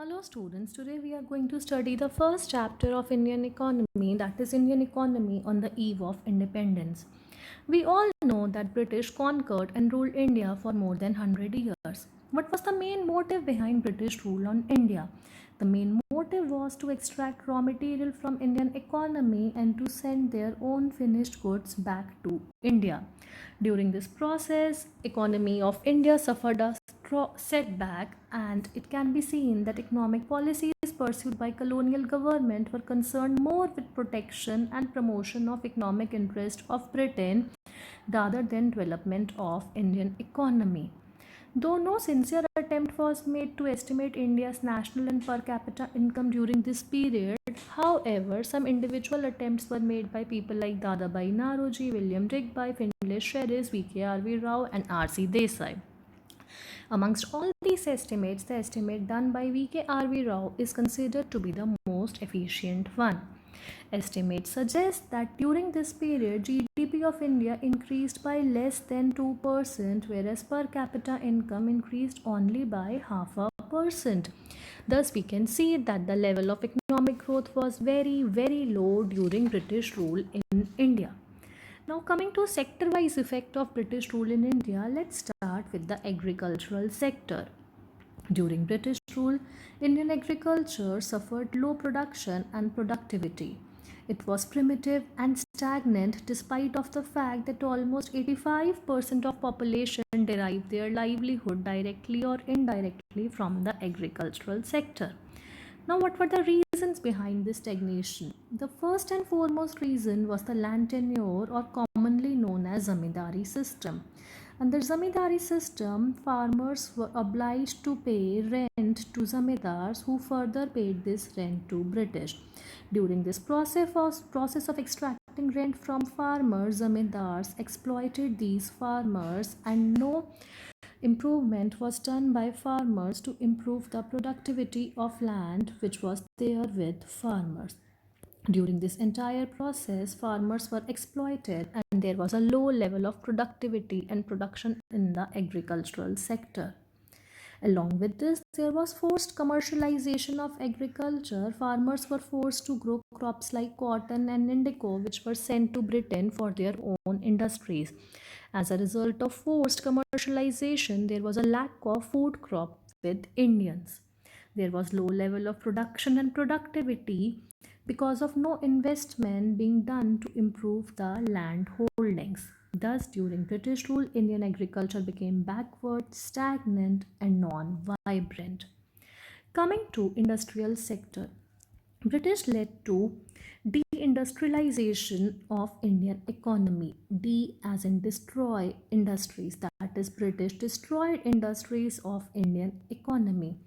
Hello students, today we are going to study the first chapter of Indian economy, that is Indian economy on the eve of independence. We all know that British conquered and ruled India for more than 100 years. What was the main motive behind British rule on India? The main motive was to extract raw material from Indian economy and to send their own finished goods back to India. During this process, economy of India suffered a setback, and it can be seen that economic policies pursued by colonial government were concerned more with protection and promotion of economic interest of Britain rather than development of Indian economy. Though no sincere attempt was made to estimate India's national and per capita income during this period, however, some individual attempts were made by people like Dadabhai Naroji, William Rigby, Findlay Sherris, V.K.R.V. Rao, and R.C. Desai. Amongst all these estimates, the estimate done by V.K.R.V. Rao is considered to be the most efficient one. Estimates suggest that during this period, GDP of India increased by less than 2%, whereas per capita income increased only by half a percent. Thus, we can see that the level of economic growth was very low during British rule in India. Now, coming to sector-wise effect of British rule in India, let's start with the agricultural sector. During British rule, Indian agriculture suffered low production and productivity. It was primitive and stagnant despite of the fact that almost 85% of population derived their livelihood directly or indirectly from the agricultural sector. Now, what were the reasons behind this stagnation? The first and foremost reason was the land tenure, or commonly known as zamindari system. Under zamindari system, farmers were obliged to pay rent to zamindars who further paid this rent to British. During this process of extracting rent from farmers, zamindars exploited these farmers, and no improvement was done by farmers to improve the productivity of land which was there with farmers. During this entire process, farmers were exploited and there was a low level of productivity and production in the agricultural sector. Along with this, there was forced commercialization of agriculture. Farmers were forced to grow crops like cotton and indigo, which were sent to Britain for their own industries. As a result of forced commercialization, there was a lack of food crop with Indians. There was low level of production and productivity because of no investment being done to improve the land holdings. Thus, during British rule, Indian agriculture became backward, stagnant, and non-vibrant. Coming to industrial sector, British led to deindustrialization of Indian economy. D as in destroy industries, that is British destroyed industries of Indian economy.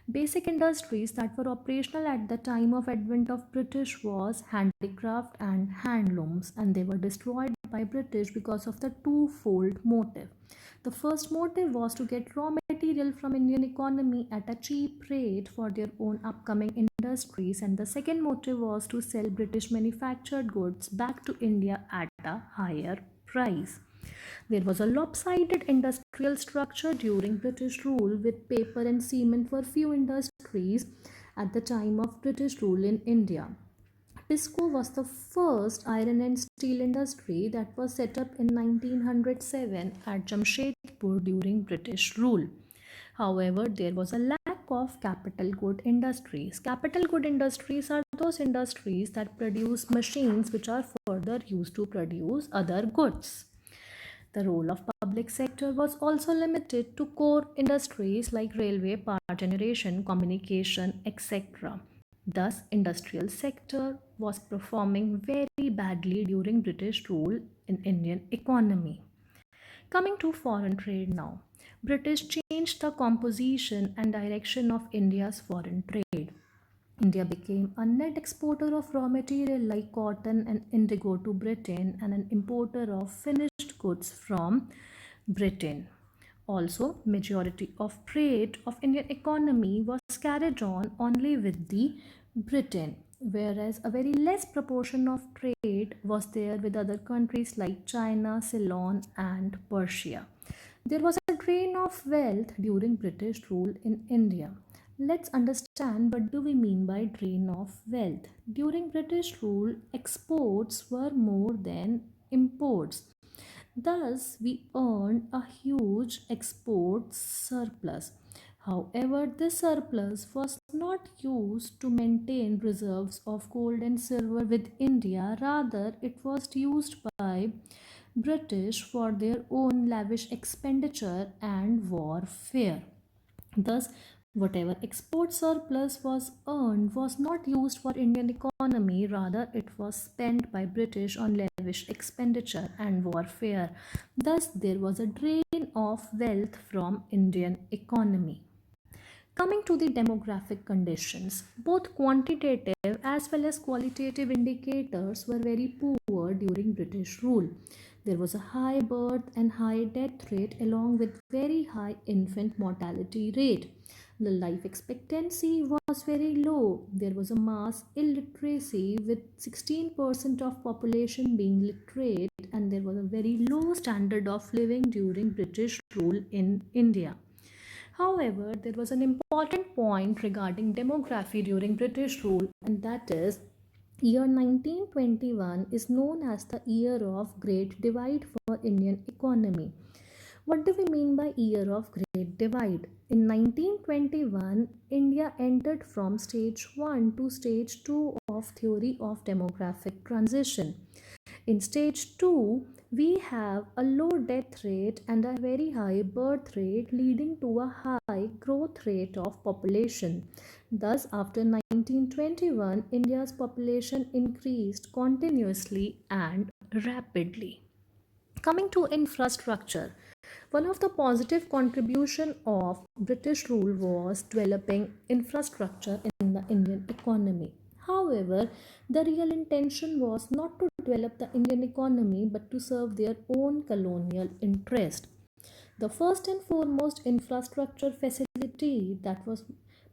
Basic industries that were operational at the time of advent of British was handicraft and handlooms, and they were destroyed by British because of the twofold motive. The first motive was to get raw material from Indian economy at a cheap rate for their own upcoming industries, and the second motive was to sell British manufactured goods back to India at a higher price. There was a lopsided industrial structure during British rule, with paper and cement were few industries at the time of British rule in India. TISCO was the first iron and steel industry that was set up in 1907 at Jamshedpur during British rule. However, there was a lack of capital good industries. Capital good industries are those industries that produce machines which are further used to produce other goods. The role of public sector was also limited to core industries like railway, power generation, communication, etc. Thus, industrial sector was performing very badly during British rule in Indian economy. Coming to foreign trade now, British changed the composition and direction of India's foreign trade. India became a net exporter of raw material like cotton and indigo to Britain and an importer of finished goods from Britain. Also, majority of trade of Indian economy was carried on only with the Britain, whereas a very less proportion of trade was there with other countries like China, Ceylon, and Persia. There was a drain of wealth during British rule in India. Let's understand what do we mean by drain of wealth. During British rule, exports were more than imports. Thus, we earned a huge export surplus. However, this surplus was not used to maintain reserves of gold and silver with India, rather, it was used by British for their own lavish expenditure and warfare. Thus, whatever export surplus was earned was not used for Indian economy, rather it was spent by British on lavish expenditure and warfare. Thus, there was a drain of wealth from Indian economy. Coming to the demographic conditions, both quantitative as well as qualitative indicators were very poor during British rule. There was a high birth and high death rate along with very high infant mortality rate. The life expectancy was very low. There was a mass illiteracy with 16% of population being literate, and there was a very low standard of living during British rule in India. However, there was an important point regarding demography during British rule, and that is year 1921 is known as the year of Great Divide for Indian economy. What do we mean by year of Great Divide? In 1921, India entered from stage 1 to stage 2 of theory of demographic transition. In stage 2, we have a low death rate and a very high birth rate, leading to a high growth rate of population. Thus, after 1921, India's population increased continuously and rapidly. Coming to infrastructure, one of the positive contribution of British rule was developing infrastructure in the Indian economy. However, the real intention was not to develop the Indian economy but to serve their own colonial interest. The first and foremost infrastructure facility that was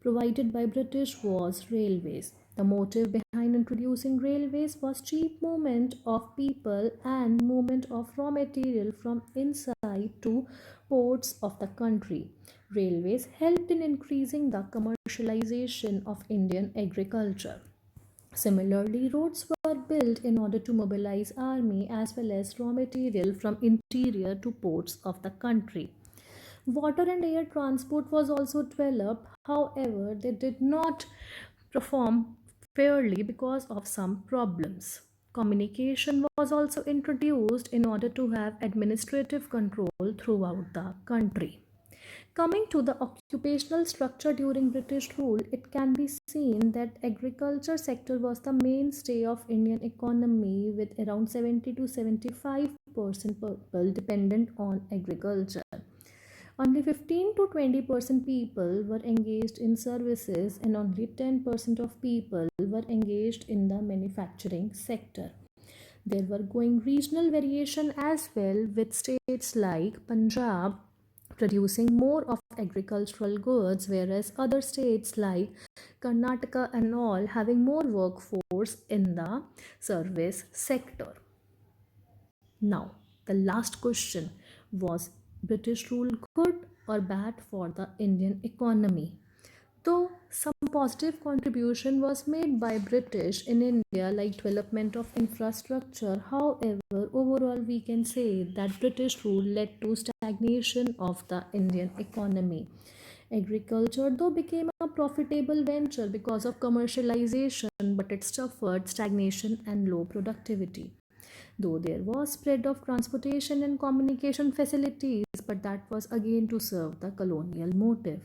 provided by British was railways. The motive behind introducing railways was cheap movement of people and movement of raw material from inside to ports of the country. Railways helped in increasing the commercialization of Indian agriculture. Similarly, roads were built in order to mobilize army as well as raw material from interior to ports of the country. Water and air transport was also developed, however, they did not perform fairly because of some problems. Communication was also introduced in order to have administrative control throughout the country. Coming to the occupational structure during British rule, it can be seen that agriculture sector was the mainstay of Indian economy with around 70 to 75% people dependent on agriculture. Only 15 to 20% people were engaged in services and only 10% of people were engaged in the manufacturing sector. There were going regional variation as well, with states like Punjab producing more of agricultural goods, whereas other states like Karnataka and all having more workforce in the service sector. Now, the last question was British rule good or bad for the Indian economy? Though some positive contribution was made by British in India like development of infrastructure, however, overall we can say that British rule led to stagnation of the Indian economy. Agriculture though became a profitable venture because of commercialization, but it suffered stagnation and low productivity. Though there was spread of transportation and communication facilities, but that was again to serve the colonial motive.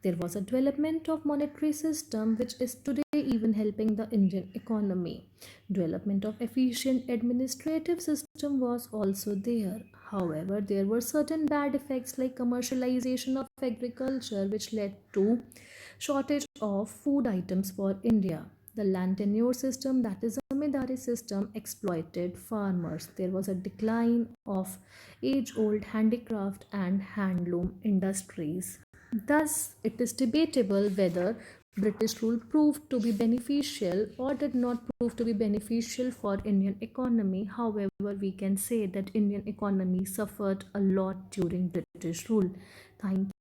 There was a development of monetary system which is today even helping the Indian economy. Development of efficient administrative system was also there. However, there were certain bad effects like commercialization of agriculture which led to shortage of food items for India. The land tenure system, that is a zamindari system, exploited farmers. There was a decline of age-old handicraft and handloom industries. Thus, it is debatable whether British rule proved to be beneficial or did not prove to be beneficial for Indian economy. However, we can say that Indian economy suffered a lot during British rule. Thank